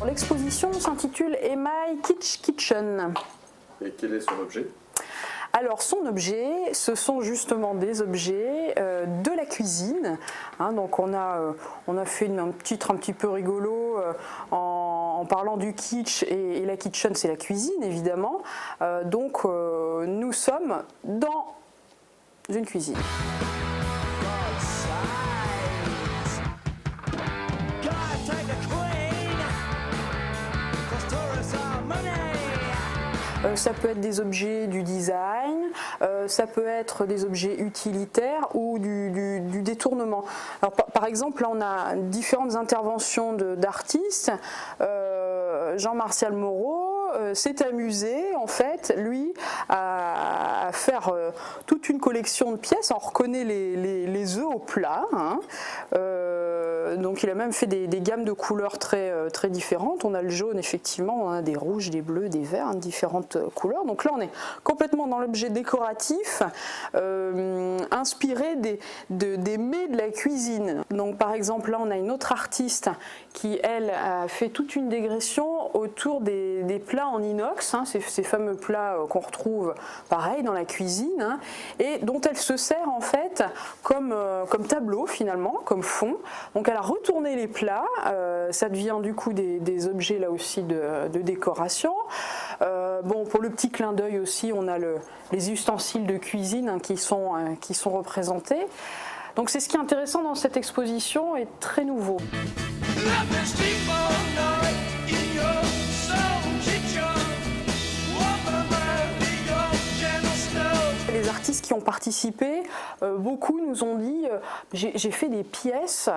L'exposition s'intitule Emaille Kitsch Kitchen. Et quel est son objet? Alors son objet, ce sont justement des objets de la cuisine. Donc on a fait un titre un petit peu rigolo en parlant du kitsch et la kitchen c'est la cuisine évidemment. Donc nous sommes dans une cuisine. Ça peut être des objets du design, ça peut être des objets utilitaires ou du détournement. Alors, par exemple, là on a différentes interventions d'artistes. Jean-Martial Moreau s'est amusé en fait, lui, à faire toute une collection de pièces. On reconnaît les œufs au plat. Donc il a même fait des gammes de couleurs très différentes. On a le jaune effectivement, on a des rouges, des bleus, des verts, différentes couleurs. Donc là on est complètement dans l'objet décoratif, inspiré des mets de la cuisine. Donc par exemple là on a une autre artiste qui elle a fait toute une dégression autour des plats en inox, ces fameux plats qu'on retrouve pareil dans la cuisine, et dont elle se sert en fait comme tableau finalement, comme fond. Donc elle a retourné les plats, ça devient du coup des objets là aussi de décoration. Bon, pour le petit clin d'œil aussi, on a les ustensiles de cuisine qui sont représentés. Donc c'est ce qui est intéressant dans cette exposition et très nouveau. Les artistes qui ont participé, beaucoup nous ont dit j'ai fait des pièces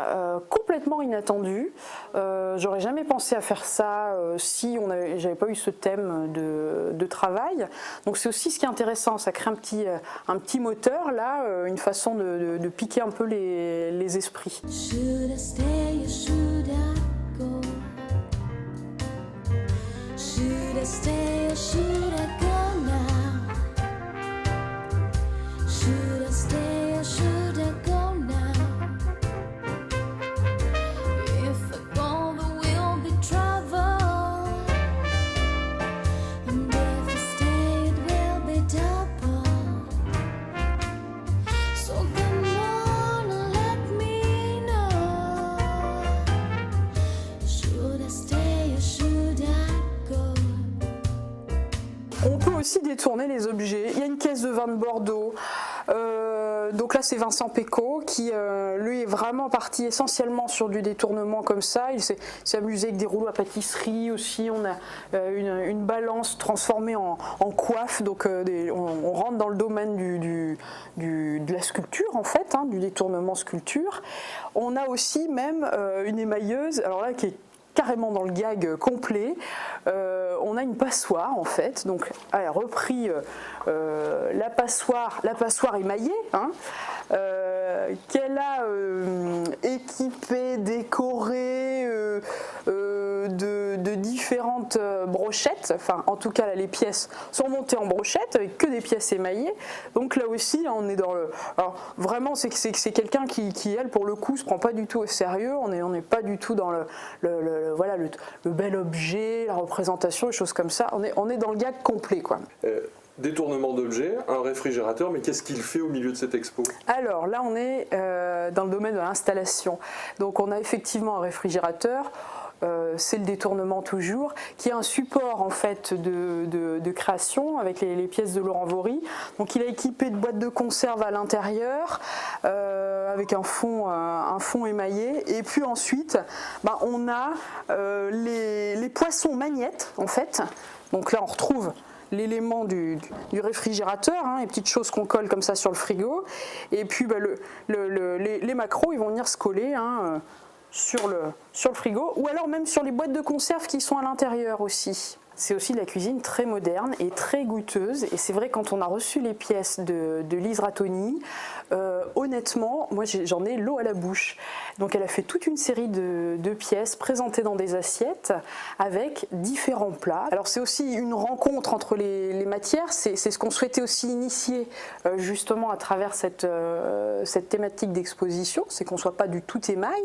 complètement inattendues, j'aurais jamais pensé à faire ça si j'avais pas eu ce thème de travail. Donc c'est aussi ce qui est intéressant, ça crée un petit moteur là, une façon de piquer un peu les esprits. Should I stay or should I go? Should I stay or should I go now? Should I stay or should I go now? If I go, there will be trouble, and if I stay, it will be double. So come on and let me know. Should I stay or should I go? On peut aussi détourner les objets. Il y a une caisse de vin de Bordeaux. Donc là c'est Vincent Pécaud qui lui est vraiment parti essentiellement sur du détournement comme ça. Il s'est amusé avec des rouleaux à pâtisserie aussi. On a une balance transformée en coiffe. Donc on rentre dans le domaine de la sculpture en fait, du détournement sculpture. On a aussi même une émailleuse, alors là qui est carrément dans le gag complet. On a une passoire en fait, donc elle a repris la passoire émaillée, qu'elle a équipée, décorée de différentes brochettes. Enfin, en tout cas, là, les pièces sont montées en brochettes avec que des pièces émaillées. Donc là aussi, on est dans le. Alors vraiment, c'est quelqu'un qui, elle, pour le coup, se prend pas du tout au sérieux. On n'est pas du tout dans le bel objet, la représentation, les choses comme ça. On est dans le gag complet, quoi. Détournement d'objets, un réfrigérateur, mais qu'est-ce qu'il fait au milieu de cette expo? Alors là, on est dans le domaine de l'installation. Donc on a effectivement un réfrigérateur. C'est le détournement toujours, qui est un support en fait de création avec les pièces de Laurent Vory. Donc il a équipé de boîtes de conserve à l'intérieur avec un fond émaillé. Et puis ensuite, on a les poissons magnettes en fait. Donc là on retrouve l'élément du réfrigérateur, les petites choses qu'on colle comme ça sur le frigo. Et puis les macros ils vont venir se coller sur sur le frigo, ou alors même sur les boîtes de conserve qui sont à l'intérieur aussi. C'est aussi de la cuisine très moderne et très goûteuse. Et c'est vrai, quand on a reçu les pièces de Lise Rattoni, honnêtement, moi j'en ai l'eau à la bouche. Donc elle a fait toute une série de pièces présentées dans des assiettes avec différents plats. Alors c'est aussi une rencontre entre les matières, c'est ce qu'on souhaitait aussi initier justement à travers cette thématique d'exposition, c'est qu'on ne soit pas du tout émail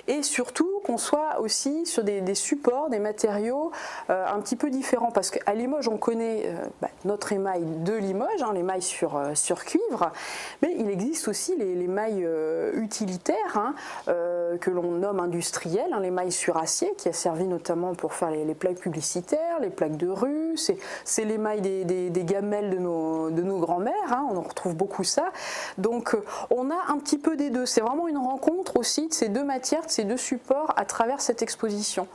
et surtout qu'on soit aussi sur des supports, des matériaux un petit peu différents, parce qu'à Limoges on connaît notre émail de Limoges, hein, l'émail sur cuivre, mais il existe aussi les mailles utilitaires, hein, que l'on nomme industriels, hein, l'émail sur acier qui a servi notamment pour faire les plaques publicitaires, les plaques de rue, c'est l'émail des gamelles de nos grands-mères, hein, on en retrouve beaucoup ça. Donc on a un petit peu des deux, c'est vraiment une rencontre aussi de ces deux matières, de ces deux supports à travers cette exposition.